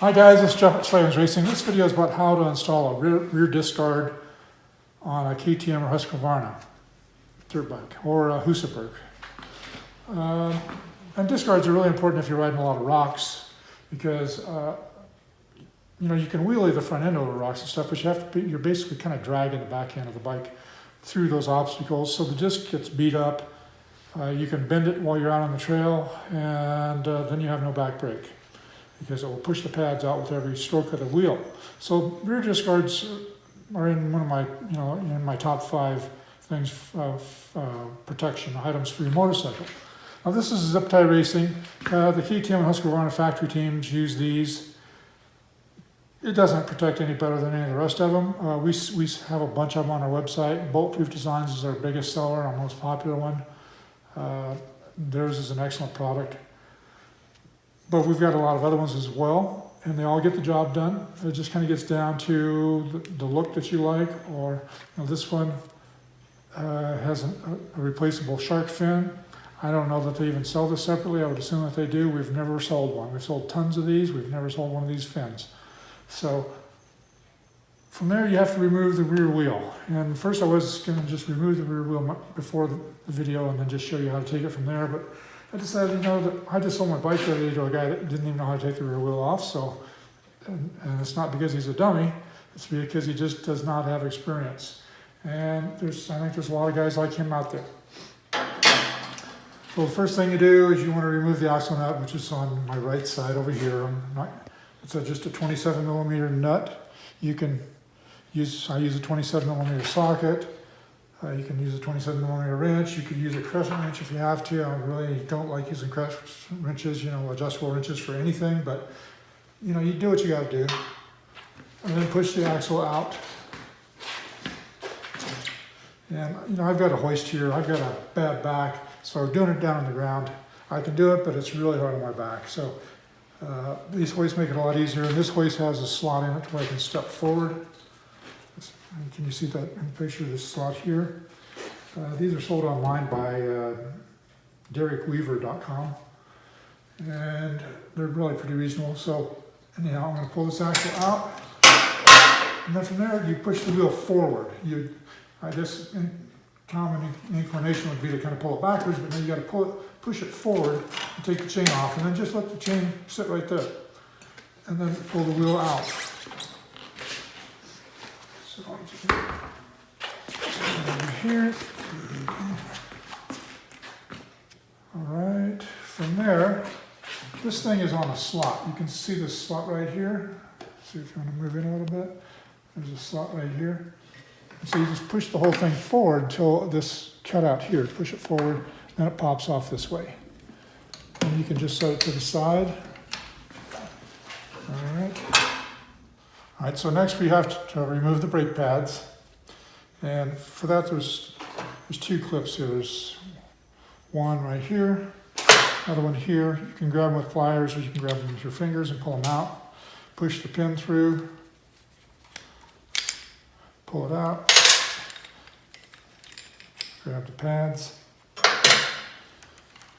Hi guys, it's Jeff at Slavens Racing. This video is about how to install a rear disc guard on a KTM or Husqvarna dirt bike or a Husaberg. And disc guards are really important if you're riding a lot of rocks because you can wheelie the front end over rocks and stuff, but you're basically kind of dragging the back end of the bike through those obstacles. So the disc gets beat up. You can bend it while you're out on the trail, and then you have no back brake, because it will push the pads out with every stroke of the wheel. So rear disc guards are in one of my, in my top 5 things of protection items for your motorcycle. Now this is zip tie racing. The KTM and Husqvarna factory teams use these. It doesn't protect any better than any of the rest of them. We have a bunch of them on our website. Bulletproof Designs is our biggest seller, our most popular one. Theirs is an excellent product. But we've got a lot of other ones as well, and they all get the job done. It just kind of gets down to the look that you like, or this one has a replaceable shark fin. I don't know that they even sell this separately. I would assume that they do. We've never sold one. We've sold tons of these. We've never sold one of these fins. So from there, you have to remove the rear wheel. And first I was going to just remove the rear wheel before the video and then just show you how to take it from there. But I decided, that I just sold my bike the other day to a guy that didn't even know how to take the rear wheel off. So, and it's not because he's a dummy, it's because he just does not have experience. And I think there's a lot of guys like him out there. So the first thing you do is you want to remove the axle nut, which is on my right side over here. It's just a 27 millimeter nut. You can use, I use a 27 millimeter socket. You can use a 27 millimeter wrench. You could use a crescent wrench if you have to. I really don't like using crescent wrenches, adjustable wrenches for anything, but you do what you got to do. And then push the axle out. And I've got a hoist here. I've got a bad back, so doing it down on the ground, I can do it, but it's really hard on my back. So these hoists make it a lot easier. And this hoist has a slot in it where I can step forward. Can you see that in the picture, this slot here? These are sold online by DerrickWeaver.com, and they're really pretty reasonable. So anyhow, I'm going to pull this axle out, and then from there you push the wheel forward. I guess common inclination would be to kind of pull it backwards, but then you got to push it forward and take the chain off, and then just let the chain sit right there, and then pull the wheel out. So over here. All right, from there, this thing is on a slot. You can see this slot right here. See if you want to move in a little bit. There's a slot right here. So you just push the whole thing forward until this cutout here. Push it forward, then it pops off this way. And you can just set it to the side. All right. All right, so next we have to remove the brake pads. And for that, there's 2 clips here. There's one right here, another one here. You can grab them with pliers, or you can grab them with your fingers and pull them out. Push the pin through, pull it out, grab the pads.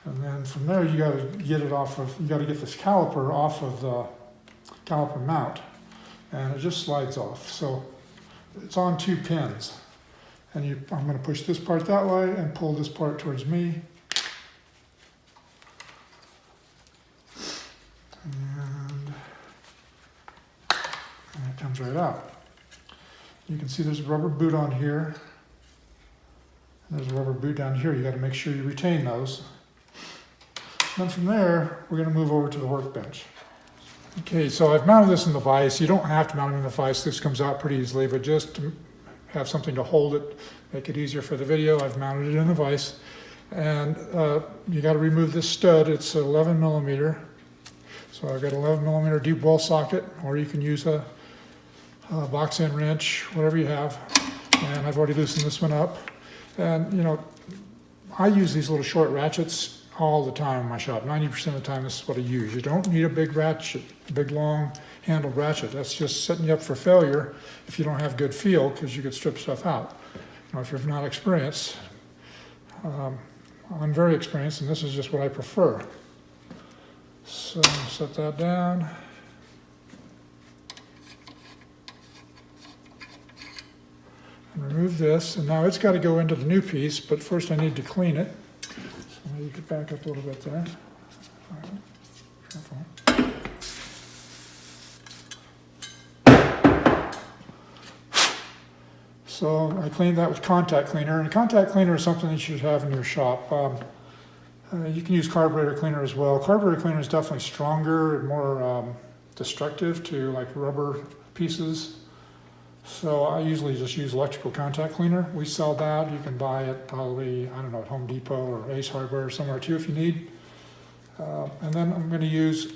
And then from there, you got to get this caliper off of the caliper mount. And it just slides off. So it's on 2 pins. And I'm going to push this part that way and pull this part towards me. And it comes right out. You can see there's a rubber boot on here. And there's a rubber boot down here. You got to make sure you retain those. And then from there, we're going to move over to the workbench. Okay, so I've mounted this in the vise. You don't have to mount it in the vise. This comes out pretty easily, but just to have something to hold it, make it easier for the video, I've mounted it in the vise. And you got to remove this stud. It's 11 millimeter. So I've got an 11 millimeter deep well socket, or you can use a box end wrench, whatever you have. And I've already loosened this one up. And I use these little short ratchets all the time in my shop. 90% of the time, this is what I use. You don't need a big ratchet, big long handled ratchet. That's just setting you up for failure if you don't have good feel, because you could strip stuff out. If you're not experienced, I'm very experienced, and this is just what I prefer. So set that down. remove this, and now it's got to go into the new piece, but first I need to clean it. So you could back up a little bit there. Careful. So I cleaned that with contact cleaner, and a contact cleaner is something that you should have in your shop. You can use carburetor cleaner as well. Carburetor cleaner is definitely stronger and more destructive to like rubber pieces. So I usually just use electrical contact cleaner. We sell that. You can buy it probably, I don't know, at Home Depot or Ace Hardware or somewhere too if you need. And then I'm going to use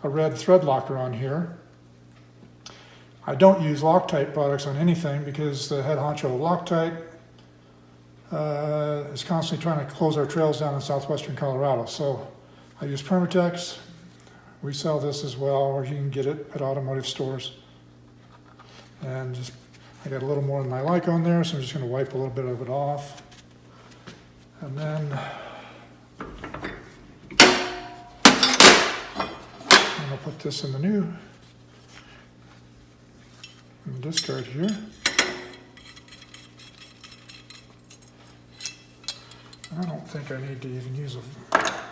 a red thread locker on here. I don't use Loctite products on anything because the head honcho of Loctite is constantly trying to close our trails down in southwestern Colorado. So I use Permatex. We sell this as well, or you can get it at automotive stores. And just, I got a little more than I like on there, so I'm just going to wipe a little bit of it off. And then I'm going to put this in the new discard here. I don't think I need to even use a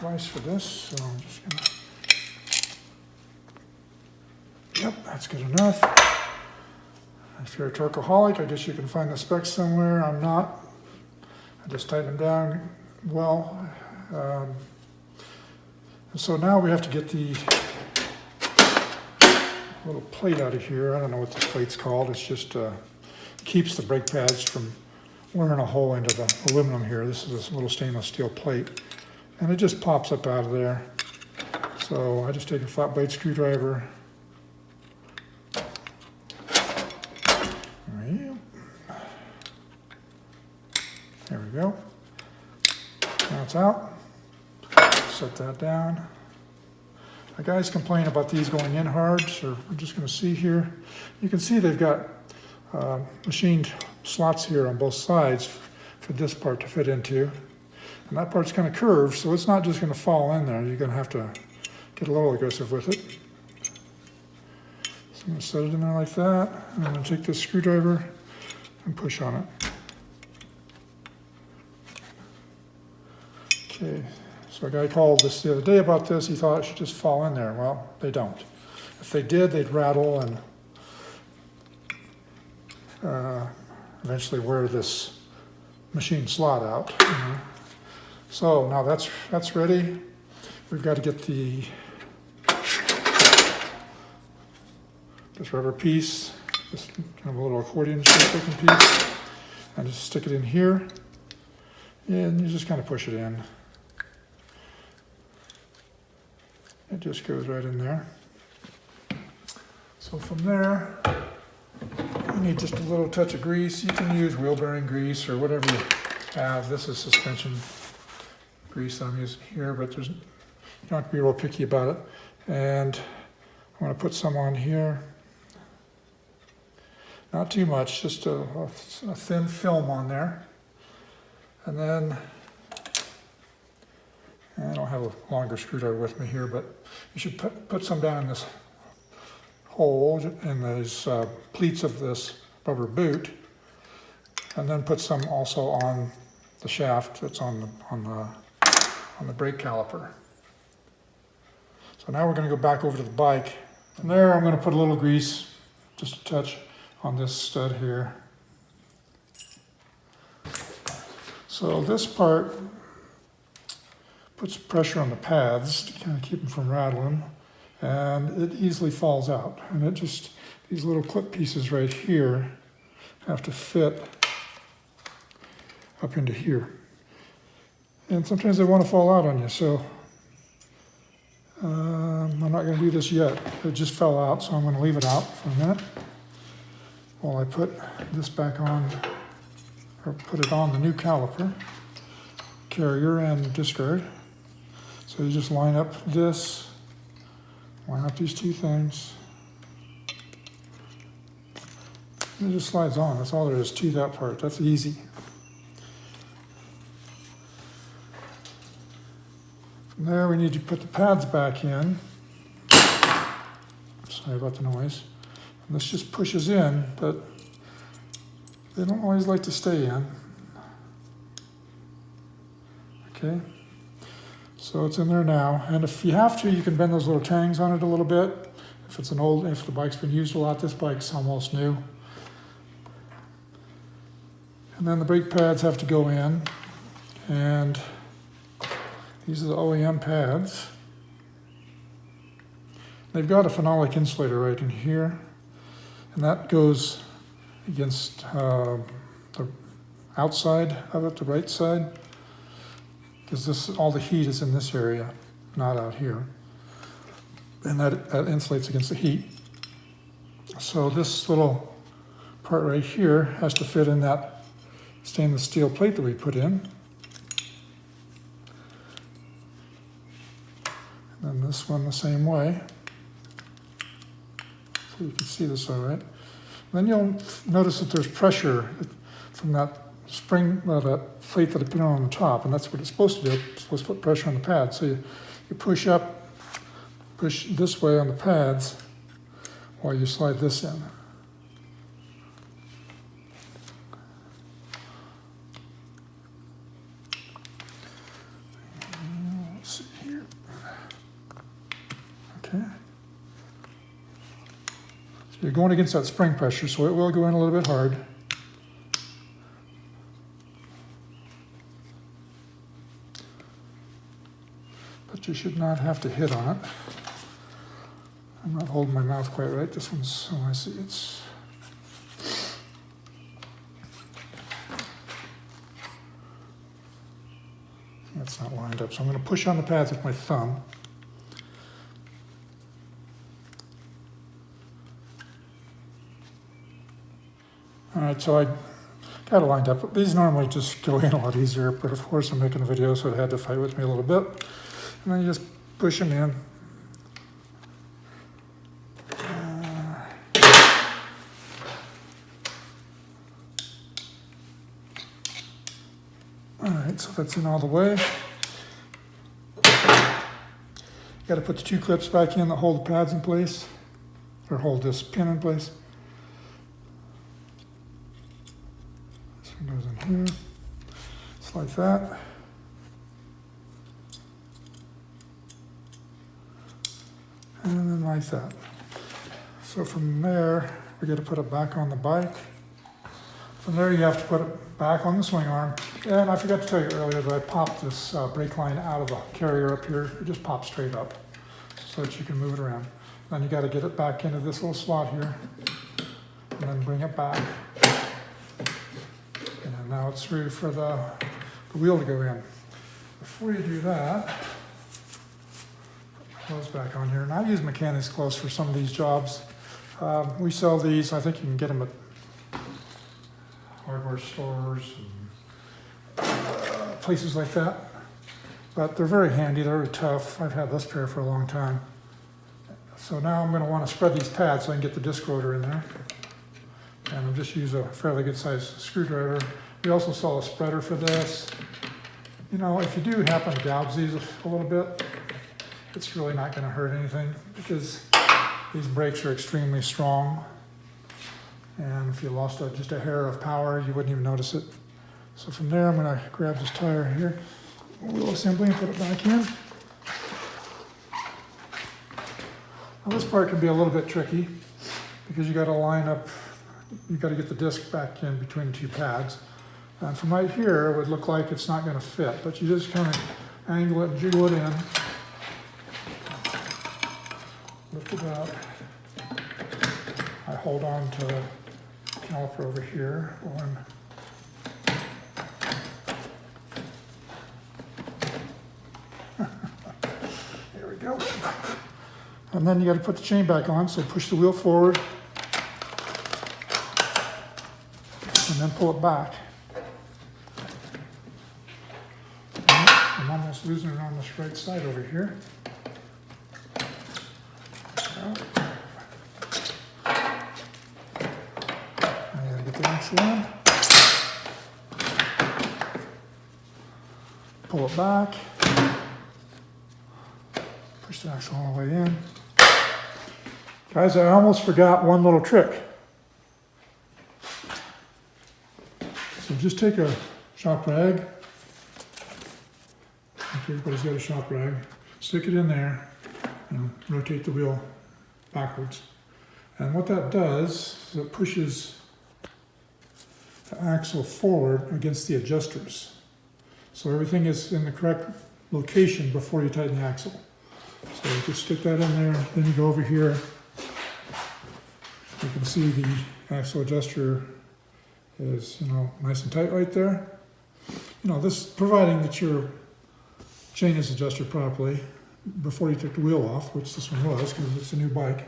vise for this, so I'm just going to... Yep, that's good enough. If you're a Torcoholic, I guess you can find the specs somewhere. I'm not. I just tighten them down well. So now we have to get the little plate out of here. I don't know what this plate's called. It's just keeps the brake pads from wearing a hole into the aluminum here. This is a little stainless steel plate. And it just pops up out of there. So I just take a flat blade screwdriver. There we go. Now it's out. Set that down. The guys complain about these going in hard, so we're just going to see here. You can see they've got machined slots here on both sides for this part to fit into. And that part's kind of curved, so it's not just going to fall in there. You're going to have to get a little aggressive with it. So I'm going to set it in there like that. And I'm going to take this screwdriver and push on it. Okay, so a guy called us the other day about this. He thought it should just fall in there. Well, they don't. If they did, they'd rattle and eventually wear this machine slot out. So now that's ready. We've got to get this rubber piece, this kind of a little accordion shape looking piece, and just stick it in here. And you just kind of push it in. It just goes right in there. So from there, you need just a little touch of grease. You can use wheel bearing grease or whatever you have. This is suspension grease I'm using here, but you don't have to be real picky about it. And I'm going to put some on here. Not too much, just a thin film on there. And then, I don't have a longer screwdriver with me here, but you should put some down in this hole in these pleats of this rubber boot, and then put some also on the shaft that's on the brake caliper. So now we're going to go back over to the bike. And there I'm going to put a little grease, just a touch, on this stud here. So this part puts pressure on the pads to kind of keep them from rattling, and it easily falls out. And it just, these little clip pieces right here have to fit up into here. And sometimes they want to fall out on you, so I'm not going to do this yet. It just fell out, so I'm going to leave it out for a minute while I put this back on, or put it on the new caliper, carrier and discard. So you just line up these two things. And it just slides on. That's all there is to that part. That's easy. From there we need to put the pads back in. Sorry about the noise. And this just pushes in, but They don't always like to stay in. Okay, so it's in there now. And if you have to, you can bend those little tangs on it a little bit. If the bike's been used a lot, this bike's almost new. And then the brake pads have to go in. And these are the OEM pads. They've got a phenolic insulator right in here. And that goes against the outside of it, the right side. Because all the heat is in this area, not out here. And that insulates against the heat. So this little part right here has to fit in that stainless steel plate that we put in. And then this one the same way. So you can see this all right. Then you'll notice that there's pressure from that spring, that plate that I put on the top, and that's what it's supposed to do. It's supposed to put pressure on the pad. So you push this way on the pads while you slide this in. Let's see here. Okay. So you're going against that spring pressure, so it will go in a little bit hard. But you should not have to hit on it. I'm not holding my mouth quite right. This one's, oh, I see, it's... That's not lined up, so I'm going to push on the pads with my thumb. All right, so I got it lined up. These normally just go in a lot easier, but of course I'm making a video, so it had to fight with me a little bit. And then you just push them in. All right, so that's in all the way. You got to put the two clips back in that hold the pads in place, or hold this pin in place. This one goes in here, just like that. And then like that. So from there, we got to put it back on the bike. From there, you have to put it back on the swing arm. And I forgot to tell you earlier that I popped this brake line out of the carrier up here. It just pops straight up so that you can move it around. Then you got to get it back into this little slot here and then bring it back. And then now it's ready for the wheel to go in. Before you do that, clothes back on here. And I use mechanics clothes for some of these jobs. We sell these. I think you can get them at hardware stores and places like that. But they're very handy. They're tough. I've had this pair for a long time. So now I'm going to want to spread these pads so I can get the disc rotor in there. And I'm just use a fairly good sized screwdriver. We also sell a spreader for this. You know, if you do happen to gouge these a little bit, it's really not going to hurt anything because these brakes are extremely strong. And if you lost just a hair of power, you wouldn't even notice it. So from there, I'm going to grab this tire here, wheel assembly, and put it back in. Now this part can be a little bit tricky because you got to line up, you got to get the disc back in between the two pads. And from right here, it would look like it's not going to fit, but you just kind of angle it and jiggle it in. Lift it up. I hold on to the caliper over here. There we go. And then you got to put the chain back on, so push the wheel forward and then pull it back. I'm almost losing it on this right side over here. In. Pull it back, push the axle all the way in. Guys, I almost forgot one little trick. just take a shop rag. I think everybody's got a shop rag. Stick it in there and rotate the wheel backwards. And what that does is it pushes the axle forward against the adjusters. So everything is in the correct location before you tighten the axle. So you just stick that in there, then you go over here. You can see the axle adjuster is, nice and tight right there. This, providing that your chain is adjusted properly before you took the wheel off, which this one was because it's a new bike.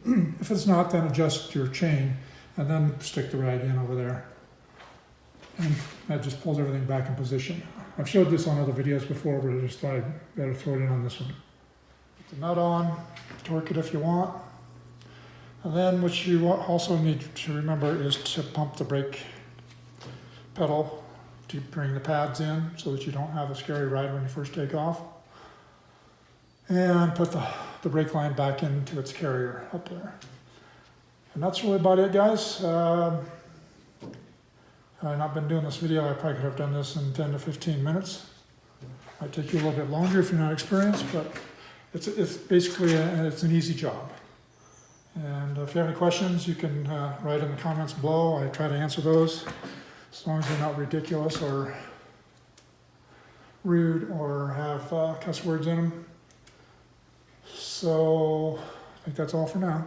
If it's not, then adjust your chain and then stick the rag in over there. And that just pulls everything back in position. I've showed this on other videos before, but I just thought I'd better throw it in on this one. Put the nut on, torque it if you want. And then what you also need to remember is to pump the brake pedal to bring the pads in so that you don't have a scary ride when you first take off. And put the brake line back into its carrier up there. And that's really about it, guys. I've not been doing this video. I probably could have done this in 10 to 15 minutes. Might take you a little bit longer if you're not experienced, but it's basically it's an easy job. And if you have any questions, you can write in the comments below. I try to answer those, as long as they're not ridiculous or rude or have cuss words in them. So I think that's all for now.